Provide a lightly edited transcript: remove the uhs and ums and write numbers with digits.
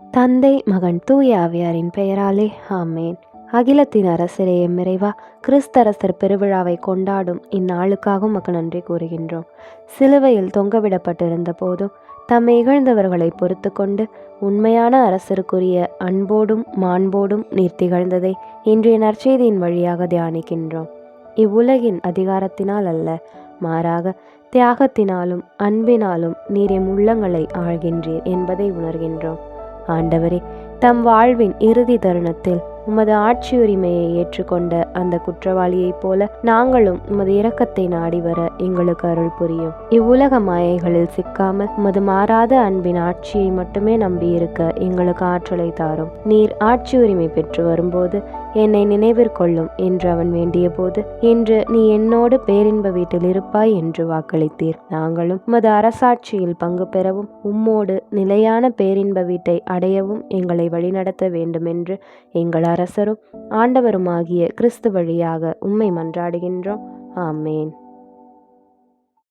தந்தை, மகன், தூய ஆவியாரின் பெயராலே ஆமேன். அகிலத்தின் அரசரே எம்மிறைவா, கிறிஸ்தரசர் பெருவிழாவை கொண்டாடும் இந்நாளுக்காக உமக்கு நன்றி கூறுகின்றோம். சிலுவையில் தொங்கவிடப்பட்டிருந்த போதும் தம்மை இகழ்ந்தவர்களை பொறுத்து கொண்டு உண்மையான அரசருக்குரிய அன்போடும் மாண்போடும் நீர் திகழ்ந்ததை இன்றைய நற்செய்தியின் வழியாக தியானிக்கின்றோம். இவ்வுலகின் அதிகாரத்தினால் அல்ல, மாறாக தியாகத்தினாலும் அன்பினாலும் நீர் எம் உள்ளங்களை ஆழ்கின்றீர் என்பதை உணர்கின்றோம். ஆண்டவரே, தம் வாழ்வின் இறுதி தருணத்தில் உமது ஆட்சி உரிமையை ஏற்றுக்கொண்ட அந்த குற்றவாளியைப் போல நாங்களும் உமது இரக்கத்தை நாடி வர எங்களுக்கு அருள் புரியும். இவ்வுலக மாயைகளில் சிக்காமல் உமது மாறாத அன்பின் ஆட்சியை மட்டுமே நம்பியிருக்க எங்களுக்கு ஆற்றலை தாரும். நீர் ஆட்சி உரிமை பெற்று வரும்போது என்னை நினைவிற்கொள்ளும் என்று அவன் வேண்டிய போது, இன்று நீ என்னோடு பேரின்ப வீட்டில் இருப்பாய் என்று வாக்களித்தீர். நாங்களும் உமது அரசாட்சியில் பங்கு பெறவும் உம்மோடு நிலையான பேரின்ப வீட்டை அடையவும் எங்களை வழிநடத்த வேண்டுமென்று எங்கள் அரசரும் ஆண்டவருமாகிய கிறிஸ்து வழியாக உம்மை மன்றாடுகின்றோம். ஆமேன்.